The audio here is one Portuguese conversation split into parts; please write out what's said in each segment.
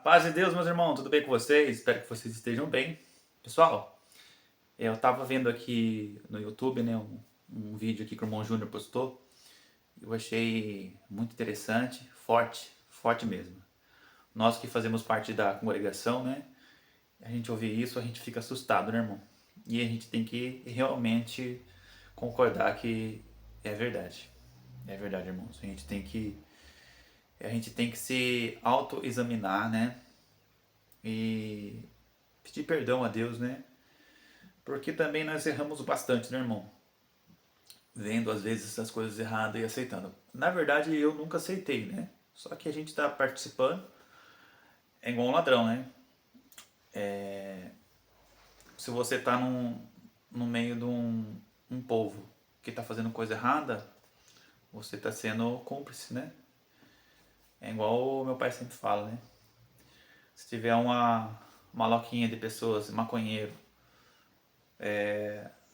Paz de Deus, meus irmãos, tudo bem com vocês? Espero que vocês estejam bem. Pessoal, eu estava vendo aqui no YouTube, né, um vídeo aqui que o irmão Júnior postou. Eu achei muito interessante, forte, forte mesmo. Nós que fazemos parte da congregação, né, a gente ouvir isso, a gente fica assustado, né, irmão? E a gente tem que realmente concordar que é verdade. É verdade, irmãos. A gente tem que se autoexaminar, né? E pedir perdão a Deus, né? Porque também nós erramos bastante, né, irmão? Vendo às vezes essas coisas erradas e aceitando. Na verdade, eu nunca aceitei, né? Só que a gente está participando, é igual um ladrão, né? Se você está no meio de um povo que está fazendo coisa errada, você está sendo cúmplice, né? É igual o meu pai sempre fala, né? Se tiver uma loquinha de pessoas, maconheiro,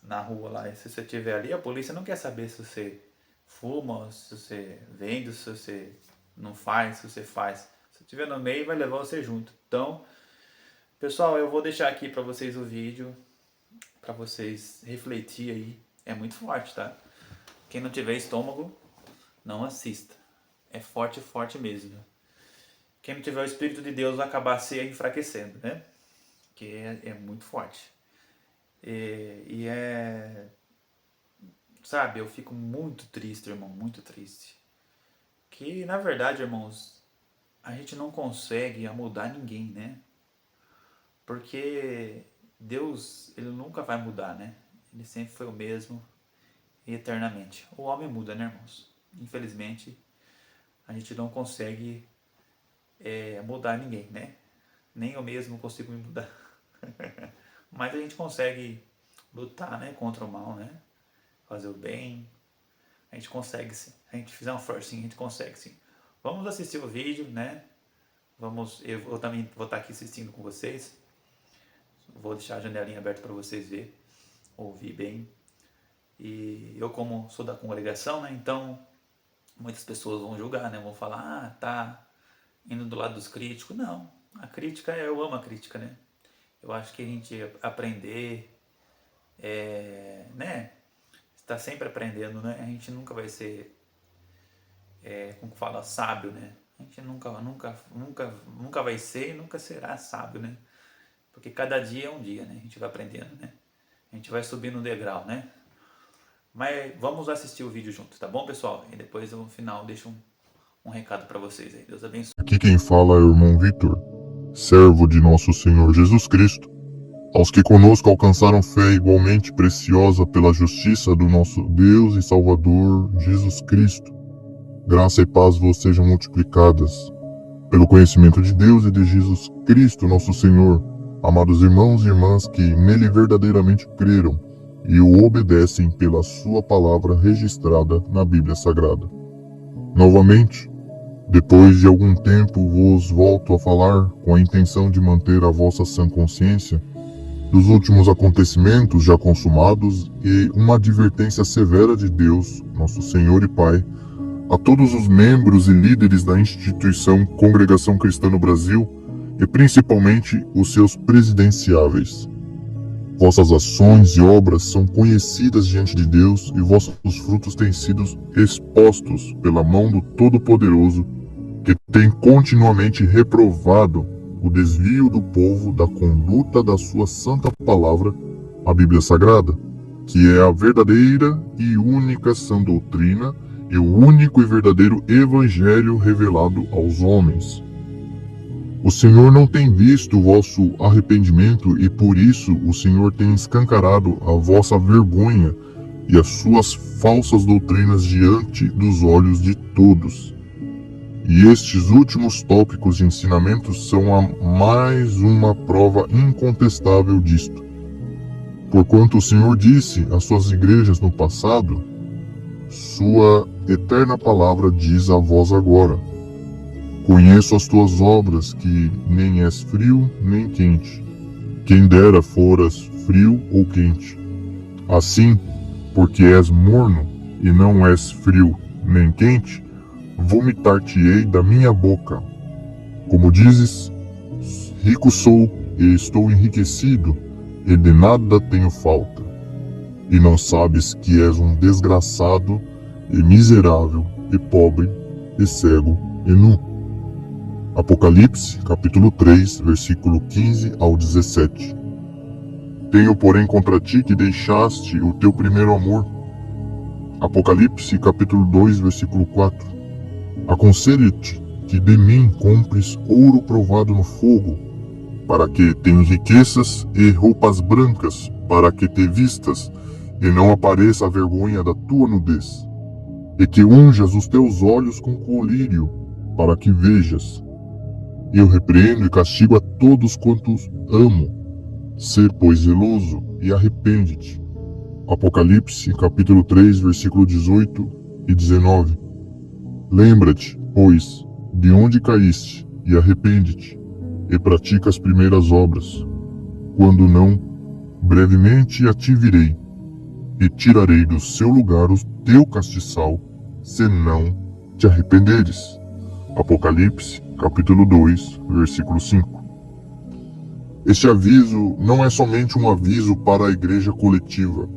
na rua lá, e se você estiver ali, a polícia não quer saber se você fuma, se você vende, se você não faz, se você faz. Se você estiver no meio, vai levar você junto. Então, pessoal, eu vou deixar aqui para vocês o vídeo, para vocês refletir aí. É muito forte, tá? Quem não tiver estômago, não assista. É forte, forte mesmo. Quem não tiver o Espírito de Deus vai acabar se enfraquecendo, né? Que é muito forte. E é. Sabe, eu fico muito triste, irmão, muito triste. Que na verdade, irmãos, a gente não consegue mudar ninguém, né? Porque Deus, ele nunca vai mudar, né? Ele sempre foi o mesmo eternamente. O homem muda, né, irmãos? Infelizmente, a gente não consegue mudar ninguém, né? Nem eu mesmo consigo me mudar. Mas a gente consegue lutar, né, contra o mal, né? Fazer o bem. A gente consegue sim. A gente fizer uma forcinha, a gente consegue sim. Vamos assistir o vídeo, né? Eu também vou estar aqui assistindo com vocês. Vou deixar a janelinha aberta para vocês verem, ouvir bem. E eu, como sou da congregação, né? Então muitas pessoas vão julgar, né? Vão falar, tá indo do lado dos críticos. Não, a crítica, eu amo a crítica, né? Eu acho que a gente aprender, né? Está sempre aprendendo, né? A gente nunca vai ser, como que fala, sábio, né? A gente nunca vai ser e nunca será sábio, né? Porque cada dia é um dia, né? A gente vai aprendendo, né? A gente vai subindo no degrau, né? Mas vamos assistir o vídeo juntos, tá bom, pessoal? E depois no final deixo um recado para vocês aí. Deus abençoe. Aqui quem fala é o irmão Vitor, servo de nosso Senhor Jesus Cristo, aos que conosco alcançaram fé igualmente preciosa pela justiça do nosso Deus e Salvador Jesus Cristo. Graça e paz vos sejam multiplicadas pelo conhecimento de Deus e de Jesus Cristo, nosso Senhor, amados irmãos e irmãs que nele verdadeiramente creram e o obedecem pela sua palavra registrada na Bíblia Sagrada. Novamente, depois de algum tempo vos volto a falar com a intenção de manter a vossa sã consciência dos últimos acontecimentos já consumados e uma advertência severa de Deus, nosso Senhor e Pai, a todos os membros e líderes da instituição Congregação Cristã no Brasil e principalmente os seus presidenciáveis. Vossas ações e obras são conhecidas diante de Deus e vossos frutos têm sido expostos pela mão do Todo-Poderoso, que tem continuamente reprovado o desvio do povo da conduta da sua santa palavra, a Bíblia Sagrada, que é a verdadeira e única sã doutrina e o único e verdadeiro evangelho revelado aos homens. O Senhor não tem visto o vosso arrependimento e por isso o Senhor tem escancarado a vossa vergonha e as suas falsas doutrinas diante dos olhos de todos. E estes últimos tópicos de ensinamentos são mais uma prova incontestável disto. Porquanto o Senhor disse às suas igrejas no passado, sua eterna palavra diz a vós agora: conheço as tuas obras, que nem és frio nem quente. Quem dera foras frio ou quente. Assim, porque és morno e não és frio nem quente, vomitar-te-ei da minha boca. Como dizes, Rico sou e estou enriquecido, e de nada tenho falta. E não sabes que és um desgraçado, e miserável, e pobre, e cego, e nu. Apocalipse, capítulo 3, versículo 15 ao 17. Tenho, porém, contra ti que deixaste o teu primeiro amor. Apocalipse, capítulo 2, versículo 4. Aconselho-te que de mim compres ouro provado no fogo, para que te enriqueças, e roupas brancas, para que te vistas, e não apareça a vergonha da tua nudez. E que unjas os teus olhos com colírio, para que vejas. Eu repreendo e castigo a todos quantos amo. Sê, pois, zeloso e arrepende-te. Apocalipse, capítulo 3, versículo 18 e 19. Lembra-te, pois, de onde caíste, e arrepende-te, e pratica as primeiras obras. Quando não, brevemente a ti virei, e tirarei do seu lugar o teu castiçal, se não te arrependeres. Apocalipse, capítulo 2, versículo 5. Este aviso não é somente um aviso para a igreja coletiva,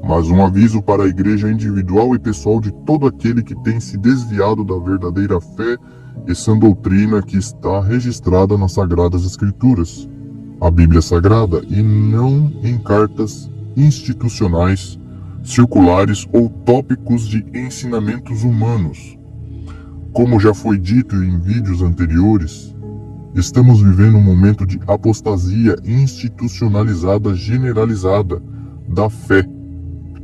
mas um aviso para a igreja individual e pessoal de todo aquele que tem se desviado da verdadeira fé e sã doutrina que está registrada nas Sagradas Escrituras, a Bíblia Sagrada, e não em cartas institucionais, circulares ou tópicos de ensinamentos humanos. Como já foi dito em vídeos anteriores, estamos vivendo um momento de apostasia institucionalizada generalizada da fé,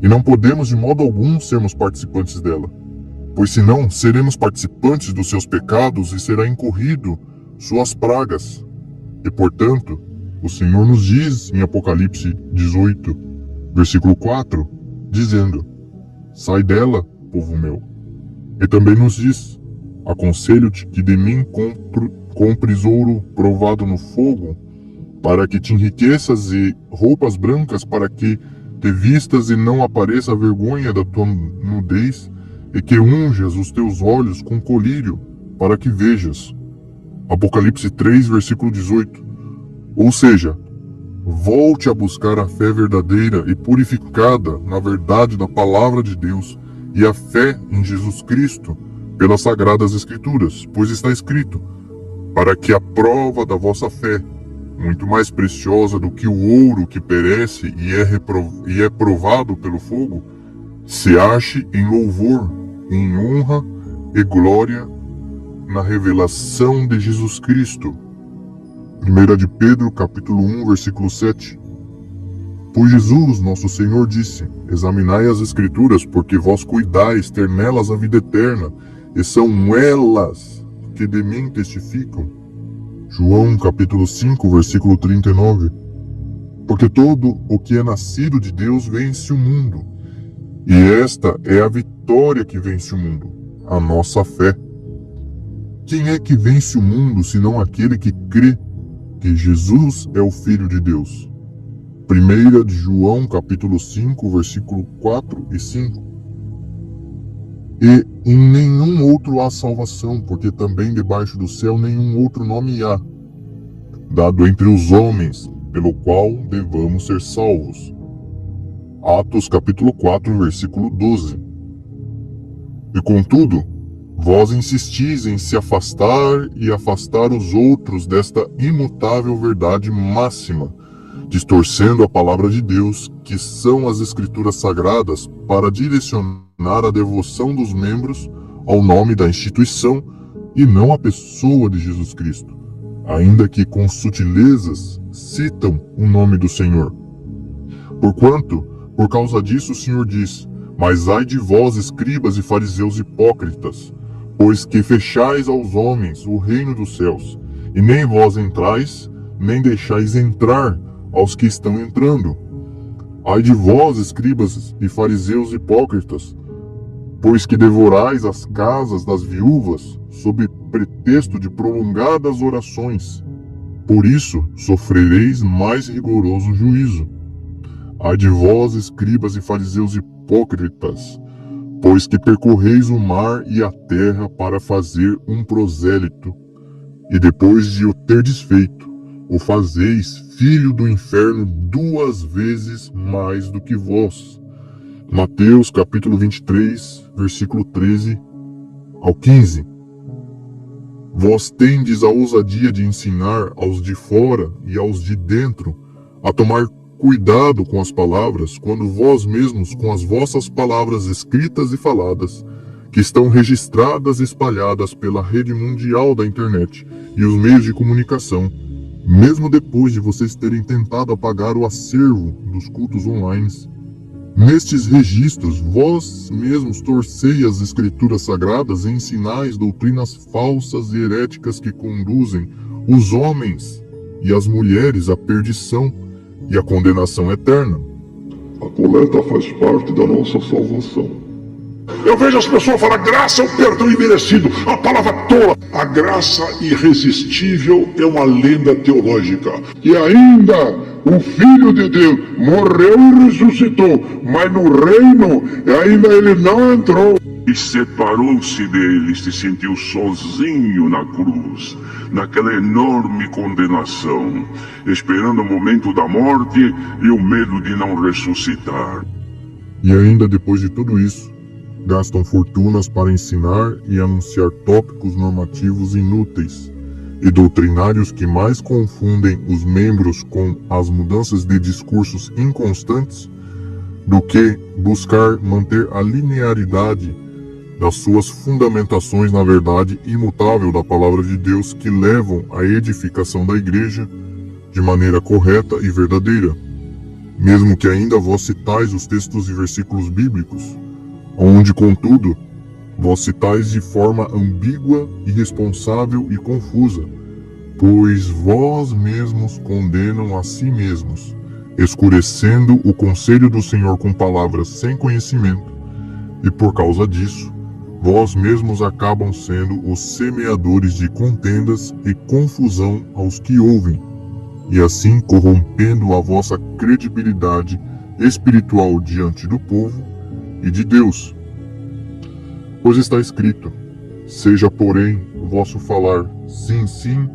e não podemos de modo algum sermos participantes dela, pois senão seremos participantes dos seus pecados e será incorrido suas pragas. E portanto, o Senhor nos diz em Apocalipse 18, versículo 4, dizendo: sai dela, povo meu. E também nos diz: aconselho-te que de mim compres ouro provado no fogo, para que te enriqueças, e roupas brancas, para que te vistas e não apareça a vergonha da tua nudez, e que unjas os teus olhos com colírio, para que vejas. Apocalipse 3, versículo 18. Ou seja, volte a buscar a fé verdadeira e purificada na verdade da palavra de Deus e a fé em Jesus Cristo pelas Sagradas Escrituras, pois está escrito: para que a prova da vossa fé, muito mais preciosa do que o ouro que perece e é provado pelo fogo, se ache em louvor, em honra e glória na revelação de Jesus Cristo. 1 de Pedro, capítulo 1, versículo 7. Pois Jesus, nosso Senhor, disse: examinai as Escrituras, porque vós cuidais ter nelas a vida eterna, e são elas que de mim testificam. João, capítulo 5, versículo 39. Porque todo o que é nascido de Deus vence o mundo, e esta é a vitória que vence o mundo, a nossa fé. Quem é que vence o mundo, senão aquele que crê que Jesus é o Filho de Deus? 1 de João, capítulo 5, versículo 4 e 5. E em nenhum outro há salvação, porque também debaixo do céu nenhum outro nome há, dado entre os homens, pelo qual devamos ser salvos. Atos, capítulo 4, versículo 12. E contudo, vós insistis em se afastar e afastar os outros desta imutável verdade máxima, distorcendo a palavra de Deus, que são as Escrituras Sagradas, para direcionar a devoção dos membros ao nome da instituição e não à pessoa de Jesus Cristo, ainda que com sutilezas citam o nome do Senhor. Porquanto, por causa disso o Senhor diz: mas ai de vós, escribas e fariseus hipócritas, pois que fechais aos homens o reino dos céus, e nem vós entrais, nem deixais entrar aos que estão entrando. Ai de vós, escribas e fariseus hipócritas, pois que devorais as casas das viúvas, sob pretexto de prolongadas orações. Por isso sofrereis mais rigoroso juízo. Ai de vós, escribas e fariseus hipócritas, pois que percorreis o mar e a terra para fazer um prosélito, e depois de o terdes feito, o fazeis filho do inferno 2 vezes mais do que vós. Mateus capítulo 23, versículo 13 ao 15. Vós tendes a ousadia de ensinar aos de fora e aos de dentro a tomar cuidado com as palavras, quando vós mesmos, com as vossas palavras escritas e faladas, que estão registradas e espalhadas pela rede mundial da internet e os meios de comunicação, mesmo depois de vocês terem tentado apagar o acervo dos cultos online, nestes registros vós mesmos torcei as escrituras sagradas e ensinais doutrinas falsas e heréticas que conduzem os homens e as mulheres à perdição e à condenação eterna. A coleta faz parte da nossa salvação. Eu vejo as pessoas falar graça é o perdão imerecido, a palavra tola. A graça irresistível é uma lenda teológica. E ainda o Filho de Deus morreu e ressuscitou, mas no reino ainda ele não entrou. E separou-se deles, se sentiu sozinho na cruz, naquela enorme condenação, esperando o momento da morte e o medo de não ressuscitar. E ainda depois de tudo isso, gastam fortunas para ensinar e anunciar tópicos normativos inúteis e doutrinários que mais confundem os membros com as mudanças de discursos inconstantes do que buscar manter a linearidade das suas fundamentações na verdade imutável da palavra de Deus, que levam à edificação da igreja de maneira correta e verdadeira, mesmo que ainda vós citais os textos e versículos bíblicos, onde, contudo, vós citais de forma ambígua, irresponsável e confusa, pois vós mesmos condenam a si mesmos, escurecendo o conselho do Senhor com palavras sem conhecimento, e por causa disso, vós mesmos acabam sendo os semeadores de contendas e confusão aos que ouvem, e assim corrompendo a vossa credibilidade espiritual diante do povo e de Deus. Pois está escrito: seja, porém, o vosso falar sim, sim,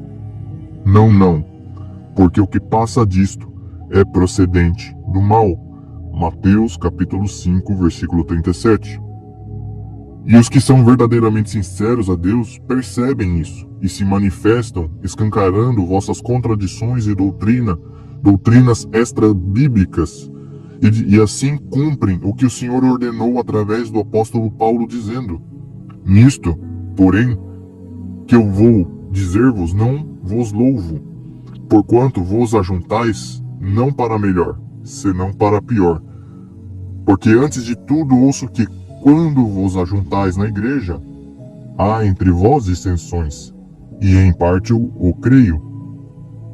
não, não, porque o que passa disto é procedente do mal. Mateus capítulo 5, versículo 37. E os que são verdadeiramente sinceros a Deus percebem isso e se manifestam escancarando vossas contradições e doutrinas extra-bíblicas, e assim cumprem o que o Senhor ordenou através do apóstolo Paulo, dizendo: nisto, porém, que eu vou dizer-vos, não vos louvo, porquanto vos ajuntais não para melhor, senão para pior. Porque antes de tudo ouço que, quando vos ajuntais na igreja, há entre vós dissensões, e em parte o creio.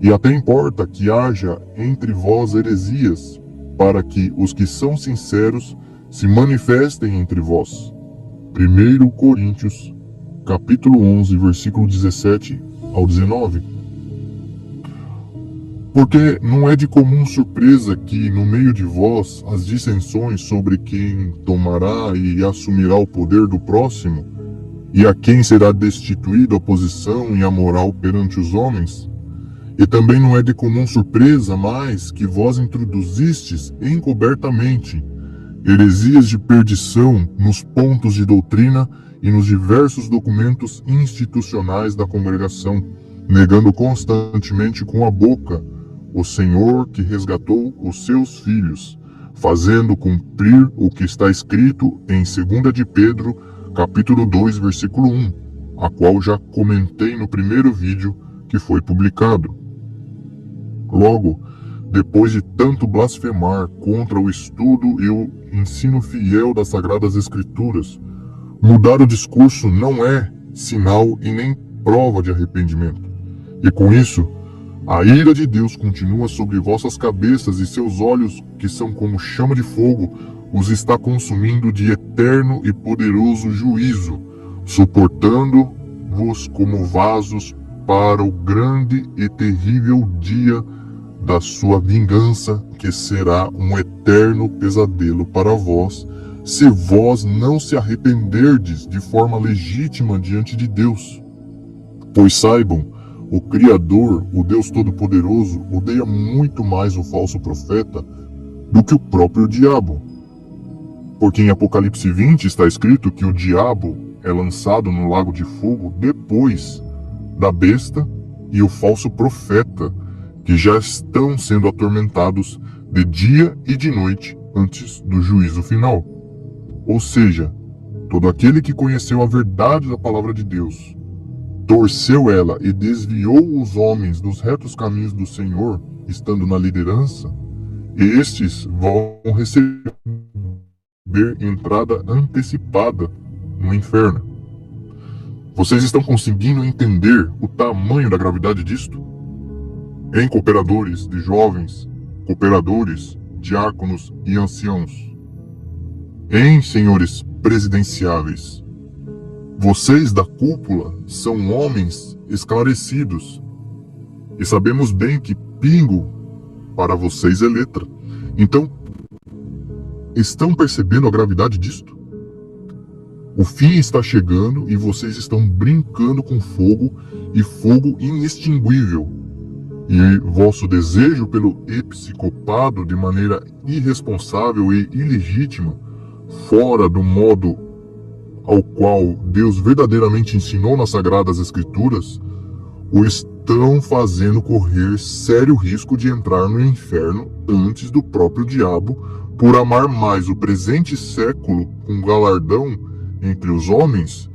E até importa que haja entre vós heresias, para que os que são sinceros se manifestem entre vós. 1 Coríntios, capítulo 11, versículo 17 ao 19. Porque não é de comum surpresa que, no meio de vós, as dissensões sobre quem tomará e assumirá o poder do próximo, e a quem será destituída a posição e a moral perante os homens. E também não é de comum surpresa mais que vós introduzistes encobertamente heresias de perdição nos pontos de doutrina e nos diversos documentos institucionais da congregação, negando constantemente com a boca o Senhor que resgatou os seus filhos, fazendo cumprir o que está escrito em 2 de Pedro, capítulo 2, versículo 1, a qual já comentei no primeiro vídeo que foi publicado. Logo, depois de tanto blasfemar contra o estudo e o ensino fiel das Sagradas Escrituras, mudar o discurso não é sinal e nem prova de arrependimento. E com isso, a ira de Deus continua sobre vossas cabeças, e seus olhos, que são como chama de fogo, os está consumindo de eterno e poderoso juízo, suportando-vos como vasos para o grande e terrível dia da sua vingança, que será um eterno pesadelo para vós, se vós não se arrependerdes de forma legítima diante de Deus. Pois saibam, o Criador, o Deus Todo-Poderoso, odeia muito mais o falso profeta do que o próprio diabo. Porque em Apocalipse 20 está escrito que o diabo é lançado no lago de fogo depois da besta e o falso profeta, que já estão sendo atormentados de dia e de noite antes do juízo final. Ou seja, todo aquele que conheceu a verdade da palavra de Deus, torceu ela e desviou os homens dos retos caminhos do Senhor, estando na liderança, estes vão receber entrada antecipada no inferno. Vocês estão conseguindo entender o tamanho da gravidade disto? Em cooperadores de jovens, cooperadores, diáconos e anciãos, em senhores presidenciáveis, vocês da cúpula são homens esclarecidos, e sabemos bem que pingo para vocês é letra. Então, estão percebendo a gravidade disto? O fim está chegando e vocês estão brincando com fogo, e fogo inextinguível. E vosso desejo pelo episcopado de maneira irresponsável e ilegítima, fora do modo ao qual Deus verdadeiramente ensinou nas Sagradas Escrituras, o estão fazendo correr sério risco de entrar no inferno antes do próprio diabo, por amar mais o presente século com galardão entre os homens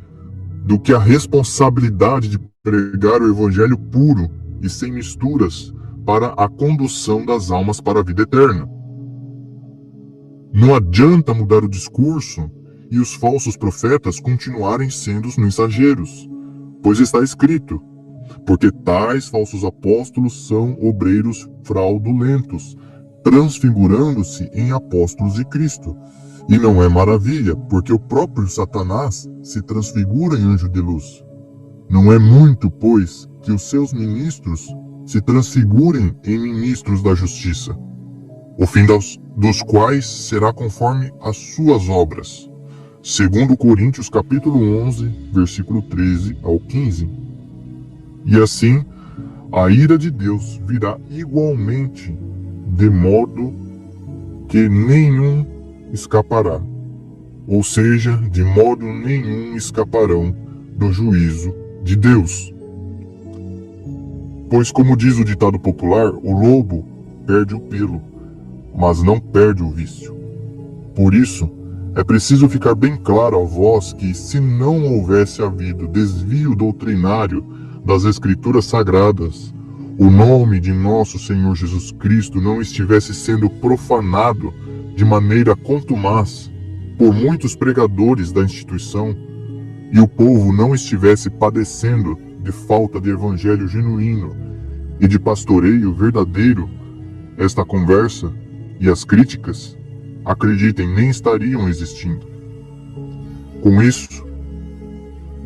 do que a responsabilidade de pregar o evangelho puro e sem misturas para a condução das almas para a vida eterna. Não adianta mudar o discurso e os falsos profetas continuarem sendo os mensageiros, pois está escrito: porque tais falsos apóstolos são obreiros fraudulentos, transfigurando-se em apóstolos de Cristo. E não é maravilha, porque o próprio Satanás se transfigura em anjo de luz. Não é muito, pois, que os seus ministros se transfigurem em ministros da justiça, o fim dos quais será conforme as suas obras. Segundo Coríntios capítulo 11, versículo 13 ao 15. E assim, a ira de Deus virá igualmente, de modo que nenhum escapará. Ou seja, de modo nenhum escaparão do juízo de Deus. Pois, como diz o ditado popular, o lobo perde o pelo, mas não perde o vício. Por isso, é preciso ficar bem claro a vós que, se não houvesse havido desvio doutrinário das Escrituras Sagradas, o nome de nosso Senhor Jesus Cristo não estivesse sendo profanado de maneira contumaz por muitos pregadores da instituição, e o povo não estivesse padecendo de falta de evangelho genuíno e de pastoreio verdadeiro, esta conversa e as críticas, acreditem, nem estariam existindo. Com isso,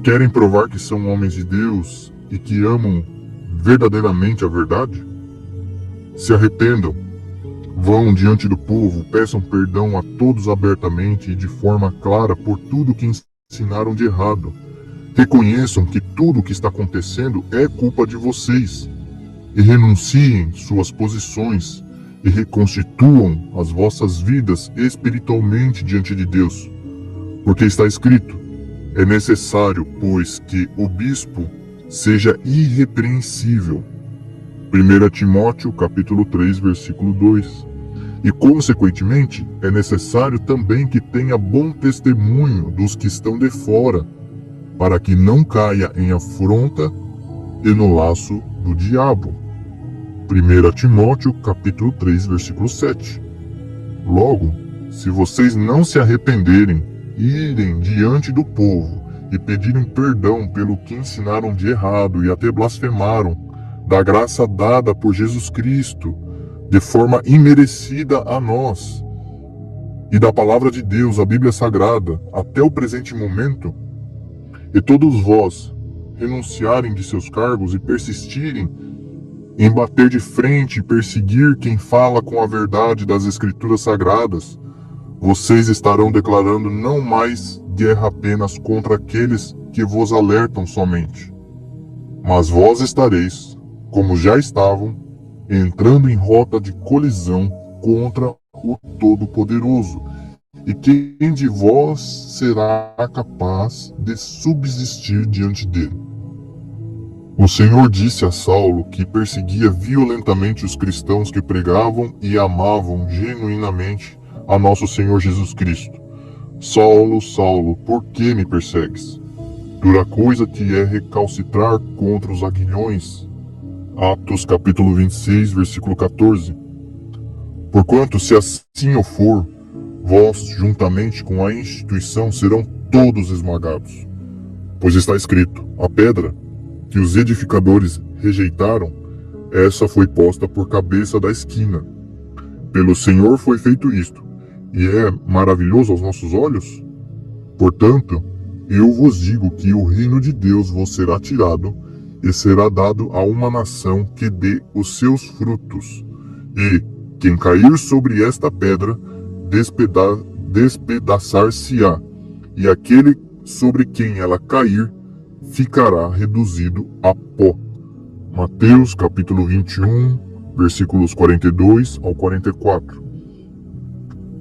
querem provar que são homens de Deus e que amam verdadeiramente a verdade? Se arrependam, vão diante do povo, peçam perdão a todos abertamente e de forma clara por tudo que ensinaram de errado. Reconheçam que tudo o que está acontecendo é culpa de vocês e renunciem suas posições e reconstituam as vossas vidas espiritualmente diante de Deus. Porque está escrito: é necessário, pois, que o bispo seja irrepreensível. 1 Timóteo capítulo 3, versículo 2. E, consequentemente, é necessário também que tenha bom testemunho dos que estão de fora, para que não caia em afronta e no laço do diabo. 1 Timóteo capítulo 3, versículo 7. Logo, se vocês não se arrependerem, irem diante do povo e pedirem perdão pelo que ensinaram de errado e até blasfemaram da graça dada por Jesus Cristo, de forma imerecida a nós, e da palavra de Deus, a Bíblia Sagrada, até o presente momento, e todos vós renunciarem de seus cargos e persistirem em bater de frente e perseguir quem fala com a verdade das Escrituras Sagradas, vocês estarão declarando não mais guerra apenas contra aqueles que vos alertam somente, Mas vós estareis, como já estavam, entrando em rota de colisão contra o Todo-Poderoso. E quem de vós será capaz de subsistir diante dele? O Senhor disse a Saulo, que perseguia violentamente os cristãos que pregavam e amavam genuinamente a nosso Senhor Jesus Cristo: Saulo, Saulo, por que me persegues? Dura coisa te é recalcitrar contra os aguilhões. Atos capítulo 26, versículo 14. Porquanto, se assim o for, vós, juntamente com a instituição, serão todos esmagados. Pois está escrito: a pedra que os edificadores rejeitaram, essa foi posta por cabeça da esquina. Pelo Senhor foi feito isto, e é maravilhoso aos nossos olhos? Portanto, eu vos digo que o reino de Deus vos será tirado, e será dado a uma nação que dê os seus frutos. E quem cair sobre esta pedra, despedaçar-se-á, e aquele sobre quem ela cair, ficará reduzido a pó. Mateus capítulo 21, versículos 42 ao 44.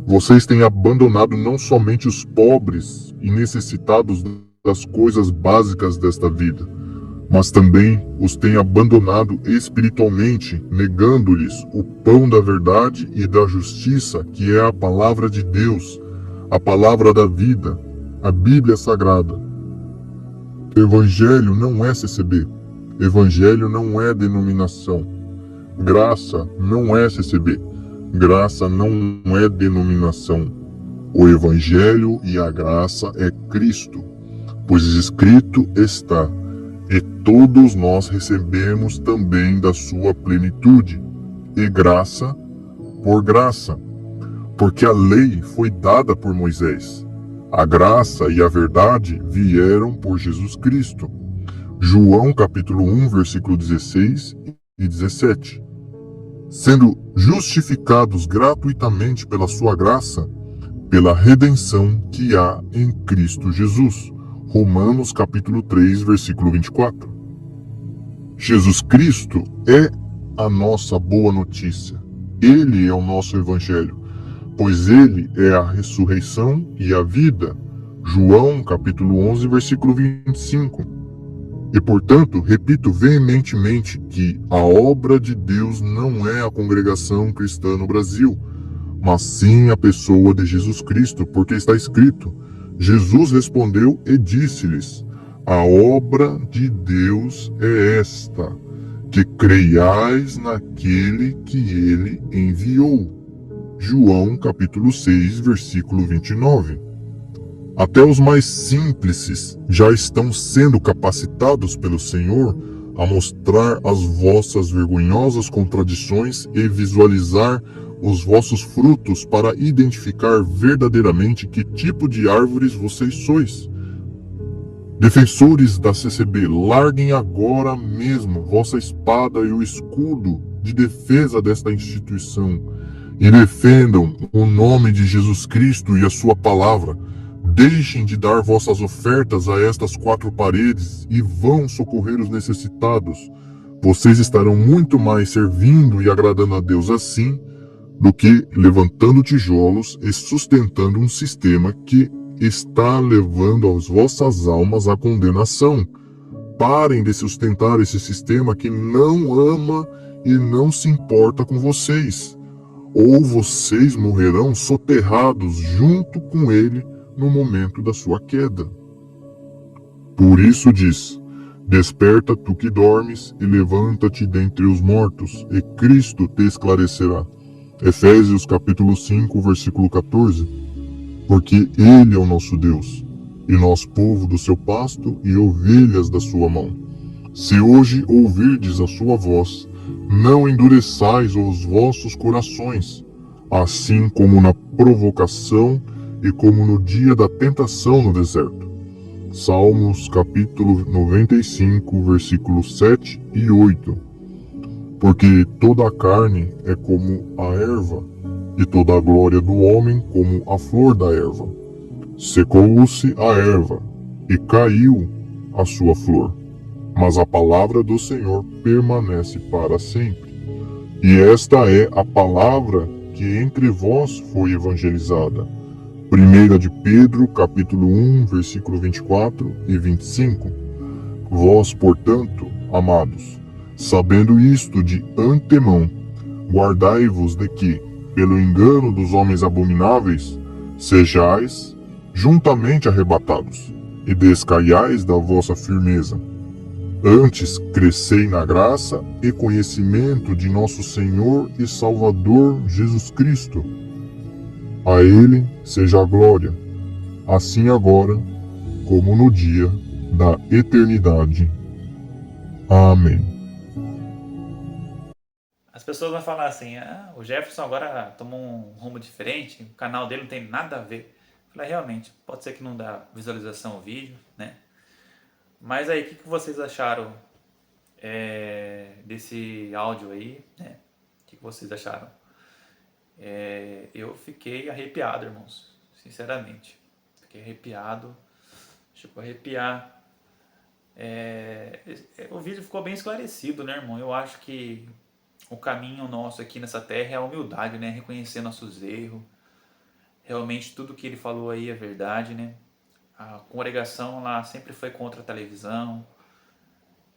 Vocês têm abandonado não somente os pobres e necessitados das coisas básicas desta vida, mas também os têm abandonado espiritualmente, negando-lhes o pão da verdade e da justiça, que é a palavra de Deus, a palavra da vida, a Bíblia Sagrada. Evangelho não é CCB. Evangelho não é denominação. Graça não é CCB. Graça não é denominação. O Evangelho e a graça é Cristo, pois escrito está: e todos nós recebemos também da sua plenitude, e graça por graça, porque a lei foi dada por Moisés. A graça e a verdade vieram por Jesus Cristo. João capítulo 1, versículo 16 e 17. Sendo justificados gratuitamente pela sua graça, pela redenção que há em Cristo Jesus. Romanos capítulo 3, versículo 24. Jesus Cristo é a nossa boa notícia. Ele é o nosso evangelho, pois ele é a ressurreição e a vida. João capítulo 11, versículo 25. E portanto, repito veementemente que a obra de Deus não é a congregação cristã no Brasil, mas sim a pessoa de Jesus Cristo, porque está escrito: Jesus respondeu e disse-lhes: a obra de Deus é esta, que creiais naquele que ele enviou. João capítulo 6, versículo 29. Até os mais simples já estão sendo capacitados pelo Senhor a mostrar as vossas vergonhosas contradições e visualizar os vossos frutos para identificar verdadeiramente que tipo de árvores vocês sois. Defensores da CCB, larguem agora mesmo vossa espada e o escudo de defesa desta instituição e defendam o nome de Jesus Cristo e a sua palavra. Deixem de dar vossas ofertas a estas quatro paredes e vão socorrer os necessitados. Vocês estarão muito mais servindo e agradando a Deus assim do que levantando tijolos e sustentando um sistema que está levando as vossas almas à condenação. Parem de sustentar esse sistema que não ama e não se importa com vocês, ou vocês morrerão soterrados junto com ele no momento da sua queda. Por isso diz: desperta tu que dormes e levanta-te dentre os mortos, e Cristo te esclarecerá. Efésios capítulo 5, versículo 14. Porque ele é o nosso Deus, e nós povo do seu pasto e ovelhas da sua mão. Se hoje ouvirdes a sua voz, não endureçais os vossos corações, assim como na provocação e como no dia da tentação no deserto. Salmos capítulo 95, versículos 7 e 8. Porque toda a carne é como a erva, e toda a glória do homem como a flor da erva. Secou-se a erva, e caiu a sua flor, mas a palavra do Senhor permanece para sempre. E esta é a palavra que entre vós foi evangelizada. 1 de Pedro, capítulo 1, versículo 24 e 25. Vós, portanto, amados, sabendo isto de antemão, guardai-vos de que, pelo engano dos homens abomináveis, sejais juntamente arrebatados, e descaiais da vossa firmeza. Antes crescei na graça e conhecimento de nosso Senhor e Salvador Jesus Cristo. A Ele seja a glória, assim agora como no dia da eternidade. Amém. As pessoas vão falar assim, o Jefferson agora tomou um rumo diferente, o canal dele não tem nada a ver. Eu falei, realmente, pode ser que não dá visualização o vídeo, né? Mas aí, o que vocês acharam desse áudio aí, né? O que vocês acharam? Eu fiquei arrepiado, irmãos, sinceramente. Fiquei arrepiado, chegou a arrepiar. O vídeo ficou bem esclarecido, né, irmão? Eu acho que o caminho nosso aqui nessa terra é a humildade, né? Reconhecer nossos erros. Realmente tudo que ele falou aí é verdade, né? A congregação lá sempre foi contra a televisão,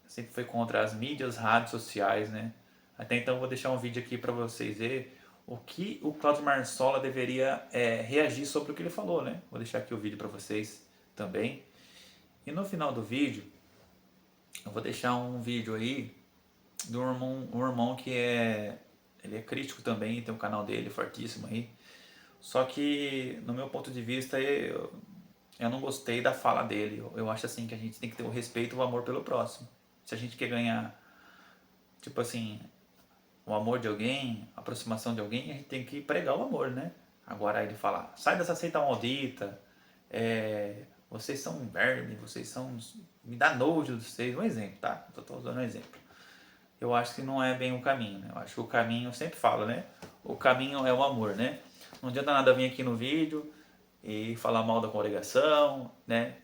sempre foi contra as mídias, rádios sociais, né? Até então vou deixar um vídeo aqui para vocês verem o que o Cláudio Marçola deveria reagir sobre o que ele falou, né? Vou deixar aqui o vídeo para vocês também. E no final do vídeo, eu vou deixar um vídeo aí de um irmão que ele é crítico também, tem um canal dele fortíssimo aí. Só que, no meu ponto de vista, eu não gostei da fala dele. Eu acho assim que a gente tem que ter o respeito e o amor pelo próximo. Se a gente quer ganhar, tipo assim, o amor de alguém, a aproximação de alguém, a gente tem que pregar o amor, né? Agora ele fala, sai dessa seita maldita, vocês são um verme, vocês são... Me dá nojo de vocês. Um exemplo, tá? Tô usando um exemplo. Eu acho que não é bem o caminho, né? Eu acho que o caminho, eu sempre falo, né? O caminho é o amor, né? Não adianta nada vir aqui no vídeo e falar mal da congregação, né?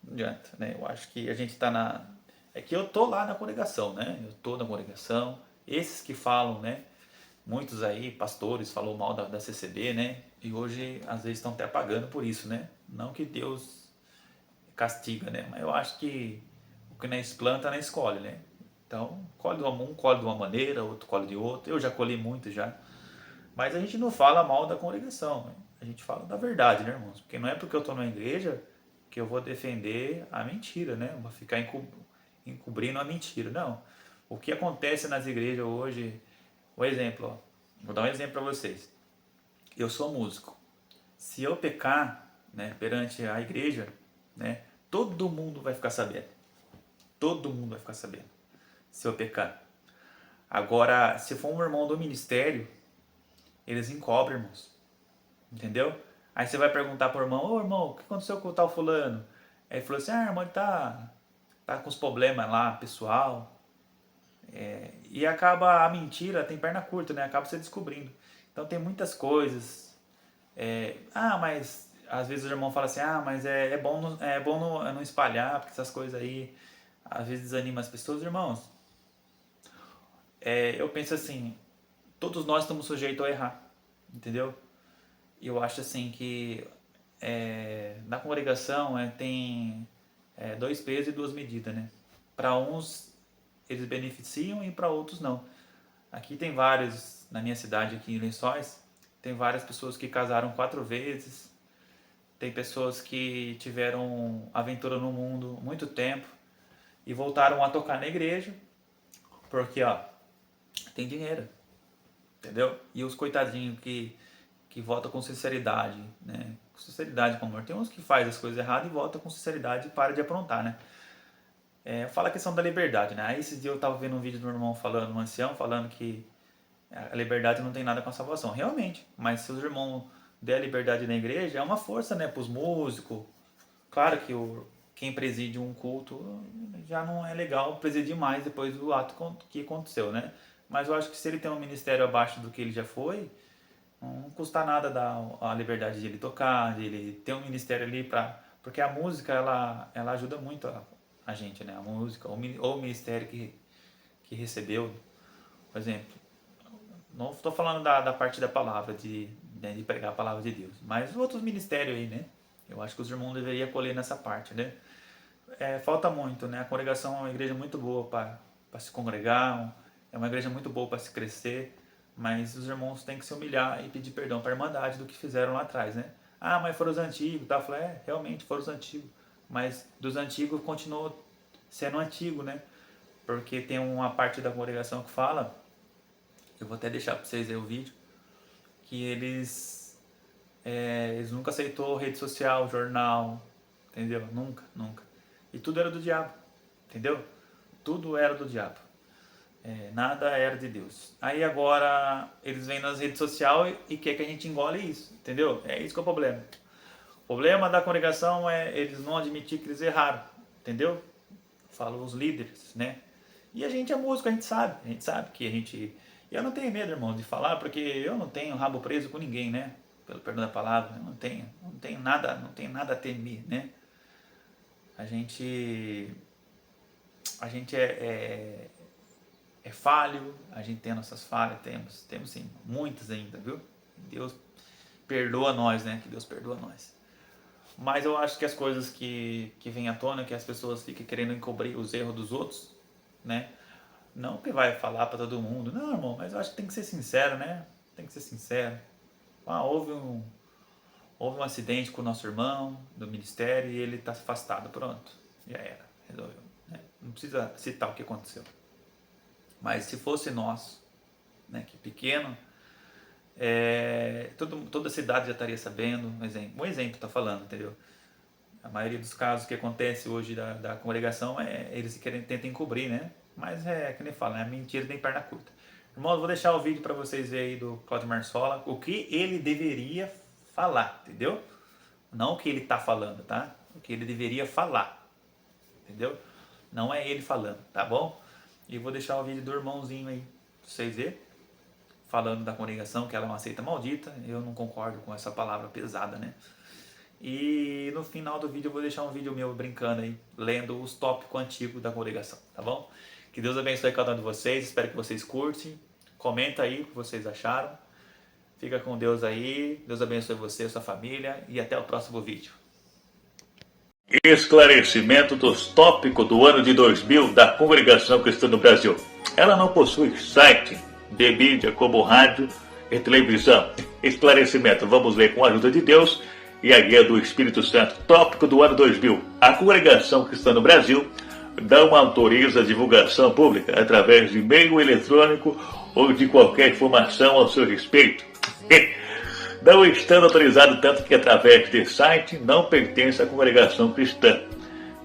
Não adianta, né? Eu acho que a gente tá na... É que eu tô lá na congregação, né? Eu tô na congregação. Esses que falam, né? Muitos aí, pastores, falou mal da CCB, né? E hoje, às vezes, estão até pagando por isso, né? Não que Deus castiga, né? Mas eu acho que o que nós planta, nós escolhe, né? Então, colhe de uma maneira, outro colhe de outra. Eu já colhi muito já. Mas a gente não fala mal da congregação, né? A gente fala da verdade, né, irmãos? Porque não é porque eu estou na igreja que eu vou defender a mentira, né? Eu vou ficar encobrindo a mentira. Não. O que acontece nas igrejas hoje... Um exemplo, ó. Vou dar um exemplo para vocês. Eu sou músico. Se eu pecar, né, perante a igreja, né, todo mundo vai ficar sabendo. Todo mundo vai ficar sabendo se eu pecar. Agora, se for um irmão do ministério, eles encobrem, irmãos. Entendeu? Aí você vai perguntar pro irmão, ô irmão, o que aconteceu com o tal fulano? Aí ele falou assim, irmão, ele tá com os problemas lá, pessoal. E acaba a mentira, tem perna curta, né? Acaba você descobrindo. Então tem muitas coisas. Mas às vezes o irmão fala assim, mas é bom, não espalhar, porque essas coisas aí às vezes desanimam as pessoas. Irmãos, eu penso assim, todos nós estamos sujeitos a errar, entendeu? E eu acho assim que na congregação tem dois pesos e duas medidas, né? Para uns eles beneficiam e para outros não. Aqui tem vários, na minha cidade aqui em Lençóis, tem várias pessoas que casaram 4 vezes, tem pessoas que tiveram aventura no mundo muito tempo e voltaram a tocar na igreja porque tem dinheiro, entendeu? E os coitadinhos que votam com sinceridade, né? Com sinceridade, com amor. Tem uns que faz as coisas erradas e votam com sinceridade e para de aprontar, né? Fala a questão da liberdade, né? Aí esse dia eu tava vendo um vídeo do meu irmão falando, um ancião, falando que a liberdade não tem nada com a salvação. Realmente, mas se os irmãos der a liberdade na igreja, é uma força, né? Para os músicos. Claro que quem preside um culto já não é legal presidir mais depois do ato que aconteceu, né? Mas eu acho que se ele tem um ministério abaixo do que ele já foi, não custa nada dar a liberdade de ele tocar, de ele ter um ministério ali para... Porque a música, ela ajuda muito a gente, né? A música, ou o ministério que recebeu. Por exemplo, não estou falando da parte da palavra, de pregar a palavra de Deus, mas outros ministérios aí, né? Eu acho que os irmãos deveriam acolher nessa parte, né? Falta muito, né? A congregação é uma igreja muito boa para se congregar, é uma igreja muito boa para se crescer, mas os irmãos têm que se humilhar e pedir perdão para a irmandade do que fizeram lá atrás, né? Ah, mas foram os antigos, tá? Eu falei, realmente foram os antigos, mas dos antigos continuou sendo antigo, né? Porque tem uma parte da congregação que fala, eu vou até deixar para vocês aí o vídeo, que eles nunca aceitou rede social, jornal, entendeu? Nunca. E tudo era do diabo, entendeu? Tudo era do diabo. Nada era de Deus. Aí agora eles vêm nas redes sociais e quer que a gente engole isso, entendeu? É isso que é o problema. O problema da congregação é eles não admitir que eles erraram, entendeu? Falam os líderes, né? E a gente é músico, a gente sabe que a gente... E eu não tenho medo, irmão, de falar, porque eu não tenho rabo preso com ninguém, né? Pelo perdão da palavra, eu não tenho nada a temer, né? A gente é falho, a gente tem nossas falhas, temos sim, muitas ainda, viu? Deus perdoa nós, né? Que Deus perdoa nós. Mas eu acho que as coisas que vêm à tona, que as pessoas ficam querendo encobrir os erros dos outros, né? Não que vai falar para todo mundo, não, irmão, mas eu acho que tem que ser sincero, né? Tem que ser sincero. Houve um acidente com o nosso irmão do ministério e ele está afastado, pronto, já era, resolveu, né? Não precisa citar o que aconteceu. Mas se fosse nós, né, que pequeno, toda a cidade já estaria sabendo, um exemplo está falando, entendeu? A maioria dos casos que acontece hoje da congregação, eles tentam encobrir, né? Mas que nem fala, né? Mentira tem perna curta. Irmãos, eu vou deixar o vídeo para vocês verem aí do Cláudio Marsola, o que ele deveria falar, entendeu? Não o que ele está falando, tá? O que ele deveria falar, entendeu? Não é ele falando, tá bom? E vou deixar o vídeo do irmãozinho aí, pra vocês verem, falando da congregação, que ela é uma seita maldita. Eu não concordo com essa palavra pesada, né? E no final do vídeo eu vou deixar um vídeo meu brincando aí, lendo os tópicos antigos da congregação, tá bom? Que Deus abençoe cada um de vocês, espero que vocês curtem. Comenta aí o que vocês acharam. Fica com Deus aí, Deus abençoe você e sua família e até o próximo vídeo. Esclarecimento dos tópicos do ano de 2000 da Congregação Cristã do Brasil. Ela não possui site de mídia como rádio e televisão. Esclarecimento, vamos ler com a ajuda de Deus e a guia do Espírito Santo. Tópico do ano 2000. A Congregação Cristã do Brasil não autoriza a divulgação pública através de e-mail eletrônico ou de qualquer informação ao seu respeito. Não estando autorizado tanto que através de site não pertence à congregação cristã.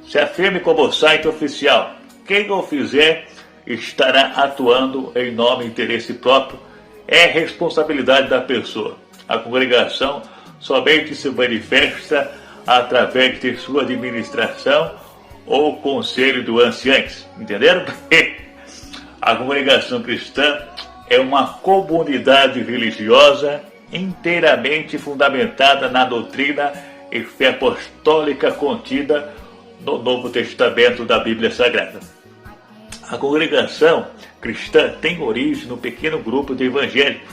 Se afirme como site oficial. Quem o fizer estará atuando em nome e interesse próprio. É responsabilidade da pessoa. A congregação somente se manifesta através de sua administração ou conselho do anciães. Entenderam? A congregação cristã é uma comunidade religiosa inteiramente fundamentada na doutrina e fé apostólica contida no Novo Testamento da Bíblia Sagrada. A congregação cristã tem origem no pequeno grupo de evangélicos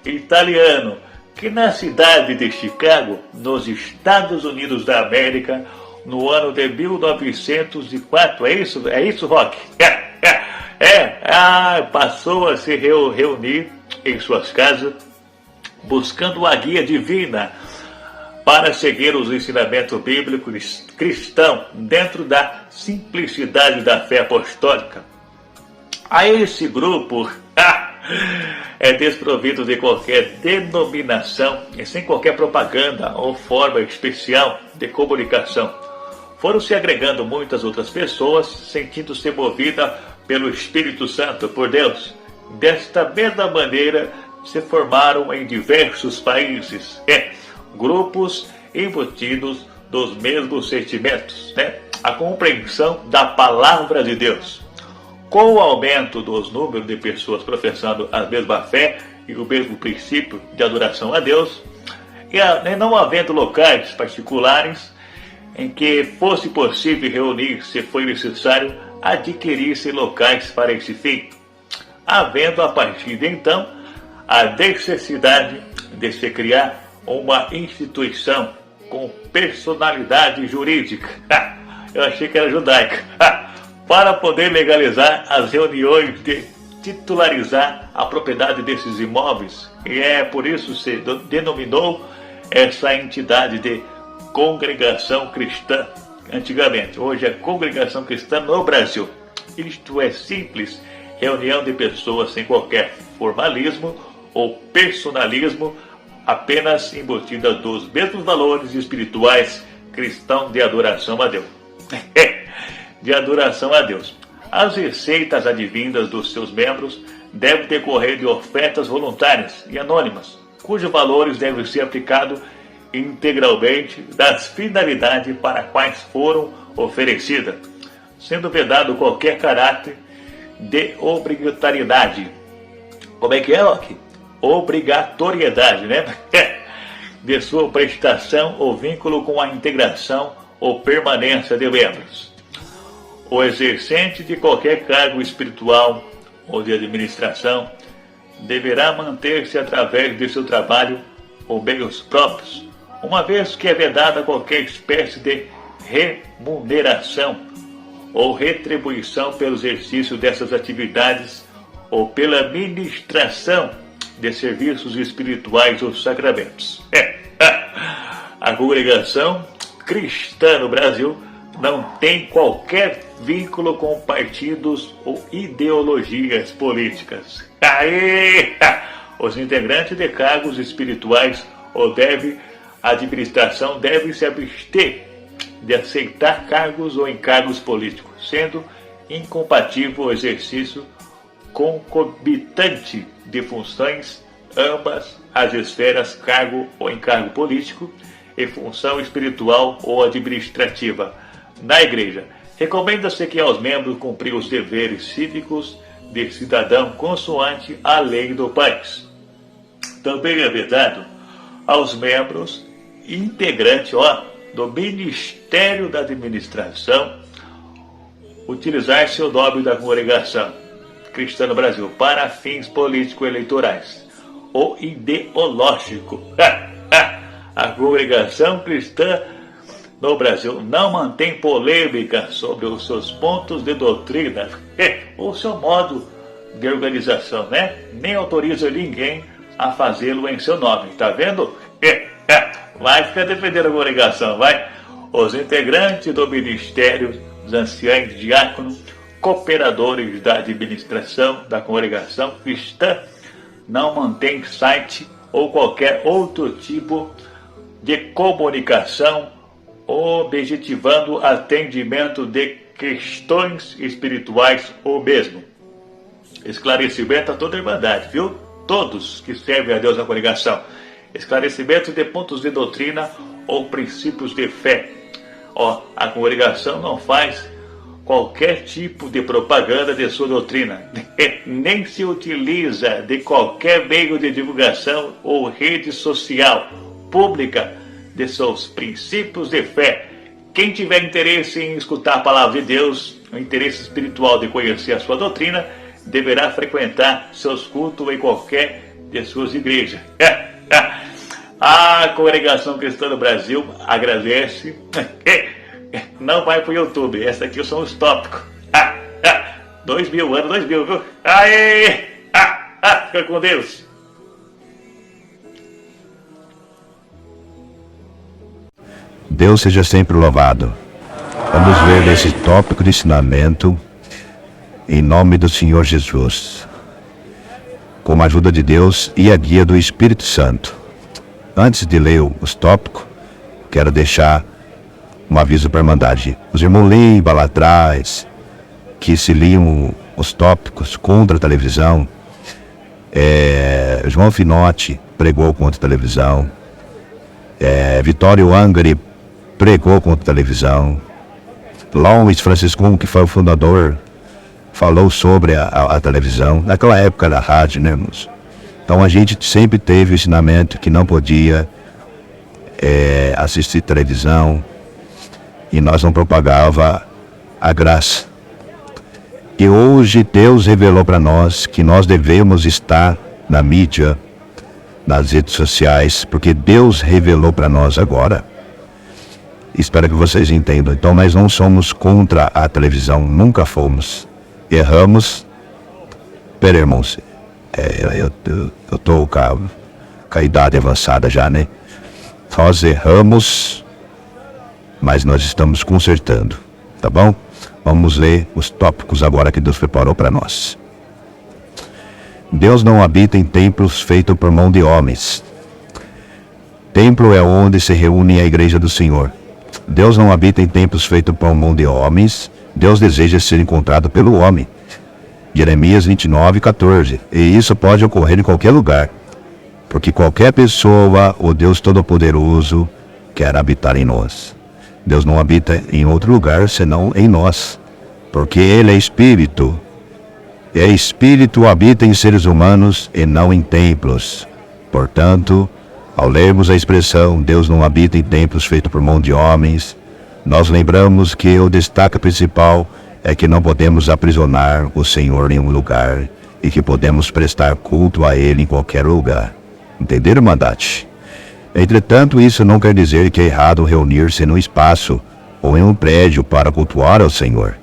italiano que na cidade de Chicago, nos Estados Unidos da América, no ano de 1904, é isso, Rock? Passou a se reunir em suas casas, buscando a guia divina para seguir os ensinamentos bíblicos cristãos dentro da simplicidade da fé apostólica. A esse grupo é desprovido de qualquer denominação e sem qualquer propaganda ou forma especial de comunicação. Foram se agregando muitas outras pessoas, sentindo-se movidas pelo Espírito Santo, por Deus. Desta mesma maneira, se formaram em diversos países grupos embutidos dos mesmos sentimentos, a compreensão da palavra de Deus. Com o aumento dos números de pessoas professando a mesma fé e o mesmo princípio de adoração a Deus, e não havendo locais particulares, em que fosse possível reunir, se foi necessário, adquirir-se locais para esse fim, havendo a partir de então a necessidade de se criar uma instituição com personalidade jurídica, eu achei que era judaica, para poder legalizar as reuniões de titularizar a propriedade desses imóveis, e é por isso se denominou essa entidade de Congregação Cristã, antigamente. Hoje é Congregação Cristã no Brasil. Isto é simples reunião de pessoas sem qualquer formalismo ou personalismo, apenas embutida dos mesmos valores espirituais cristãos de adoração a Deus. De adoração a Deus. As receitas advindas dos seus membros devem decorrer de ofertas voluntárias e anônimas, cujos valores devem ser aplicados integralmente das finalidades para quais foram oferecidas, sendo vedado qualquer caráter de obrigatoriedade. Como é que é, Roque? Obrigatoriedade, né? De sua prestação ou vínculo com a integração ou permanência de membros. O exercente de qualquer cargo espiritual ou de administração deverá manter-se através de seu trabalho ou meios próprios, uma vez que é vedada qualquer espécie de remuneração ou retribuição pelo exercício dessas atividades ou pela ministração de serviços espirituais ou sacramentos. A congregação cristã no Brasil não tem qualquer vínculo com partidos ou ideologias políticas. Os integrantes de cargos espirituais ou a administração deve se abster de aceitar cargos ou encargos políticos, sendo incompatível o exercício concomitante de funções, ambas as esferas cargo ou encargo político e função espiritual ou administrativa na Igreja. Recomenda-se que aos membros cumprir os deveres cívicos de cidadão consoante a lei do país. Também é vedado aos membros integrantes do Ministério da Administração utilizar seu nome da congregação cristã no Brasil para fins político-eleitorais ou ideológico. A congregação cristã no Brasil não mantém polêmica sobre os seus pontos de doutrina ou seu modo de organização, né? Nem autoriza ninguém a fazê-lo em seu nome, tá vendo? Vai ficar defendendo a congregação, vai? Os integrantes do ministério, os anciãos, diáconos, cooperadores da administração da congregação cristã não mantêm site ou qualquer outro tipo de comunicação objetivando atendimento de questões espirituais ou mesmo esclarecimento a toda a irmandade, viu? Todos que servem a Deus na congregação. Esclarecimento de pontos de doutrina ou princípios de fé. A congregação não faz qualquer tipo de propaganda de sua doutrina, nem se utiliza de qualquer meio de divulgação ou rede social pública de seus princípios de fé. Quem tiver interesse em escutar a palavra de Deus, o interesse espiritual de conhecer a sua doutrina, deverá frequentar seus cultos em qualquer de suas igrejas. A Congregação Cristã do Brasil agradece. Não vai pro YouTube, essa aqui são os tópicos. 2000, ano 2000, viu? Aê! Fica com Deus. Deus seja sempre louvado. Vamos ver esse tópico de ensinamento em nome do Senhor Jesus, com a ajuda de Deus e a guia do Espírito Santo. Antes de ler os tópicos, quero deixar um aviso para a Irmandade. Os irmãos Leiva lá atrás, que se liam os tópicos contra a televisão, João Finotti pregou contra a televisão, Vitório Angari pregou contra a televisão, Luiz Francisco, que foi o fundador, falou sobre a televisão, naquela época da rádio, né, irmãos? Então a gente sempre teve o ensinamento que não podia assistir televisão, e nós não propagava a graça. E hoje Deus revelou para nós que nós devemos estar na mídia, nas redes sociais, porque Deus revelou para nós agora. Espero que vocês entendam. Então nós não somos contra a televisão, nunca fomos. Erramos. Pera, irmãos, eu tô com a idade avançada já, né? Nós erramos, mas nós estamos consertando, tá bom? Vamos ler os tópicos agora que Deus preparou para nós. Deus não habita em templos feitos por mão de homens. Templo é onde se reúne a igreja do Senhor. Deus não habita em templos feitos por mão de homens. Deus deseja ser encontrado pelo homem. Jeremias 29:14. E isso pode ocorrer em qualquer lugar, porque qualquer pessoa, o Deus Todo-Poderoso, quer habitar em nós. Deus não habita em outro lugar senão em nós, porque Ele é Espírito. E Espírito habita em seres humanos e não em templos. Portanto, ao lermos a expressão Deus não habita em templos feitos por mão de homens, nós lembramos que o destaque principal é que não podemos aprisionar o Senhor em um lugar e que podemos prestar culto a Ele em qualquer lugar. Entenderam, mandate? Entretanto, isso não quer dizer que é errado reunir-se num espaço ou em um prédio para cultuar ao Senhor.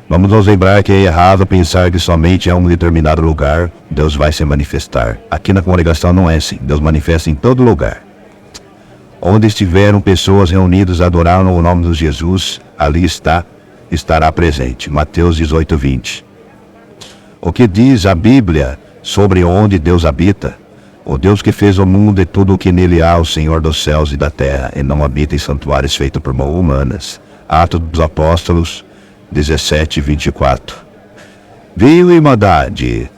Vamos nos lembrar que é errado pensar que somente em um determinado lugar Deus vai se manifestar. Aqui na congregação não é assim. Deus manifesta em todo lugar. Onde estiveram pessoas reunidas adorando o nome de Jesus, ali estará presente. Mateus 18:20. O que diz a Bíblia sobre onde Deus habita? O Deus que fez o mundo e tudo o que nele há, o Senhor dos céus e da terra, e não habita em santuários feitos por mãos humanas. Atos dos Apóstolos 17:24. Viu, Irmandade?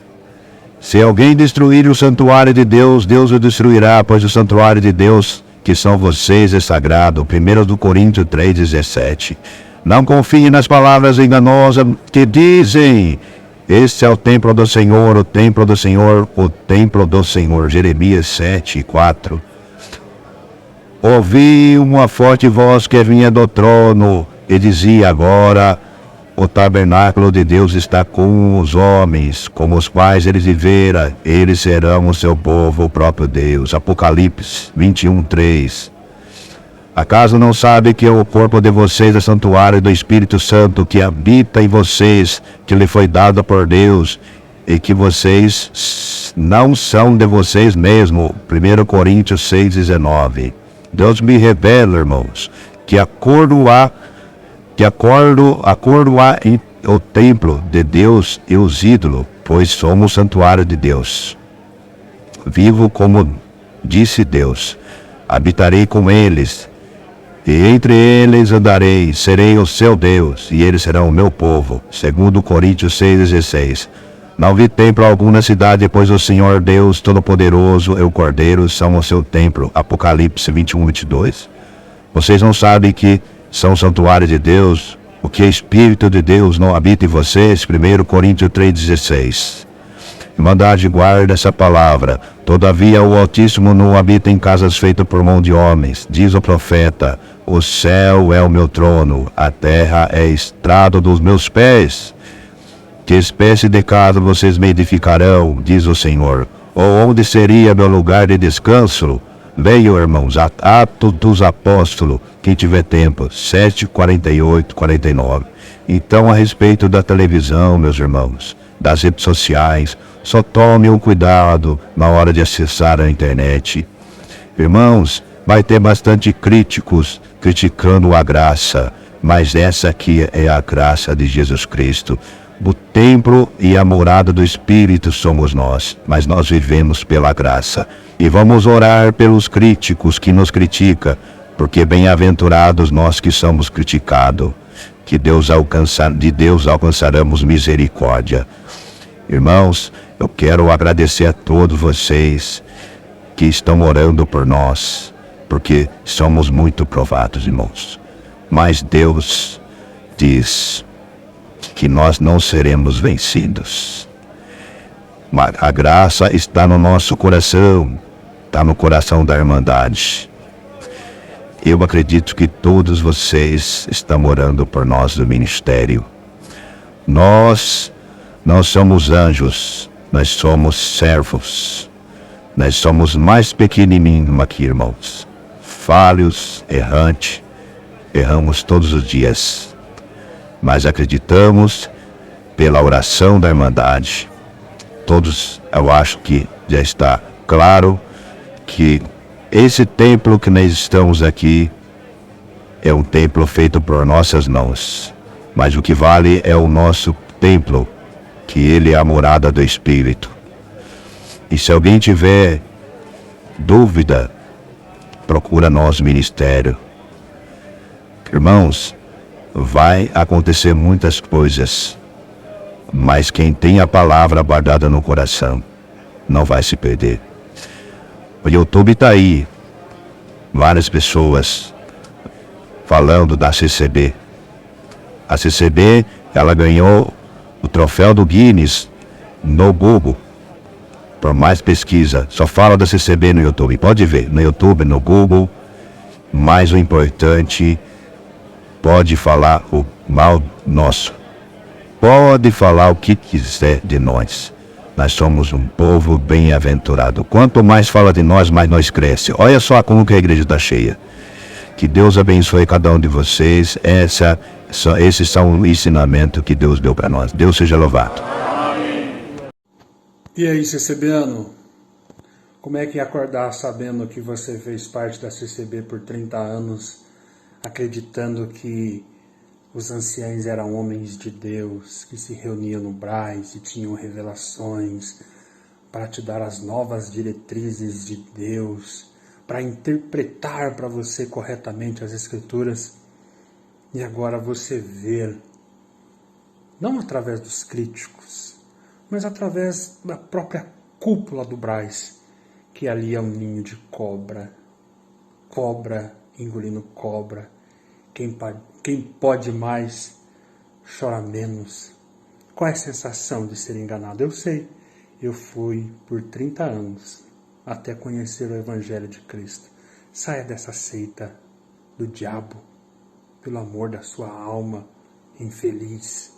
Se alguém destruir o santuário de Deus, Deus o destruirá, pois o santuário de Deus, que são vocês, é sagrado. 1 Coríntios 3:17. Não confie nas palavras enganosas que dizem: este é o templo do Senhor, o templo do Senhor, o templo do Senhor. Jeremias 7:4. Ouvi uma forte voz que vinha do trono e dizia: agora o tabernáculo de Deus está com os homens, com os quais eles viveram, eles serão o seu povo, o próprio Deus. Apocalipse 21:3. Acaso não sabe que o corpo de vocês é santuário do Espírito Santo que habita em vocês, que lhe foi dado por Deus, e que vocês não são de vocês mesmos? 1 Coríntios 6:19. Deus me revela, irmãos, que acordo há em o templo de Deus e os ídolos, pois somos santuário de Deus. Vivo como disse Deus, habitarei com eles, e entre eles andarei, serei o seu Deus, e eles serão o meu povo. 2 Coríntios 6:16. Não vi templo algum na cidade, pois o Senhor Deus Todo-Poderoso e o Cordeiro são o seu templo. Apocalipse 21:22. Vocês não sabem que são santuário de Deus, o que o Espírito de Deus não habita em vocês? 1 Coríntios 3:16. Irmandade, guarda essa palavra. Todavia o Altíssimo não habita em casas feitas por mão de homens. Diz o profeta: o céu é o meu trono, a terra é estrado dos meus pés. Que espécie de casa vocês me edificarão, diz o Senhor? Ou onde seria meu lugar de descanso? Leiam, irmãos, Atos dos Apóstolos, quem tiver tempo, 7:48-49. Então, a respeito da televisão, meus irmãos, das redes sociais, só tome um cuidado na hora de acessar a internet. Irmãos, vai ter bastante críticos criticando a graça, mas essa aqui é a graça de Jesus Cristo. O templo e a morada do Espírito somos nós, mas nós vivemos pela graça. E vamos orar pelos críticos que nos criticam, porque bem-aventurados nós que somos criticados, que de Deus alcançaremos misericórdia. Irmãos, eu quero agradecer a todos vocês que estão orando por nós, porque somos muito provados, irmãos. Mas Deus diz que nós não seremos vencidos. Mas a graça está no nosso coração, está no coração da Irmandade. Eu acredito que todos vocês estão orando por nós do ministério. Nós não somos anjos, nós somos servos. Nós somos mais pequenininhos aqui, irmãos. Falhos, erramos todos os dias. Mas acreditamos pela oração da Irmandade. Todos, eu acho que já está claro que esse templo que nós estamos aqui é um templo feito por nossas mãos. Mas o que vale é o nosso templo, que ele é a morada do Espírito. E se alguém tiver dúvida, procura nós, ministério. Irmãos, vai acontecer muitas coisas, mas quem tem a palavra guardada no coração não vai se perder. O YouTube está aí, várias pessoas falando da CCB. A CCB, ela ganhou o troféu do Guinness no Google. Por mais pesquisa, só fala da CCB no YouTube. Pode ver, no YouTube, no Google. Mas o importante, pode falar o mal nosso. Pode falar o que quiser de nós. Nós somos um povo bem-aventurado. Quanto mais fala de nós, mais nós cresce. Olha só como que a igreja está cheia. Que Deus abençoe cada um de vocês. Esses são o ensinamento que Deus deu para nós. Deus seja louvado. E aí, CCBano? Como é que é acordar sabendo que você fez parte da CCB por 30 anos, acreditando que os anciãos eram homens de Deus, que se reuniam no Braz e tinham revelações para te dar as novas diretrizes de Deus, para interpretar para você corretamente as Escrituras, e agora você vê, não através dos críticos, mas através da própria cúpula do Braz, que ali é um ninho de cobra, cobra engolindo cobra. Quem pode mais, chora menos. Qual é a sensação de ser enganado? Eu sei, eu fui por 30 anos, até conhecer o Evangelho de Cristo. Saia dessa seita do diabo, pelo amor da sua alma infeliz.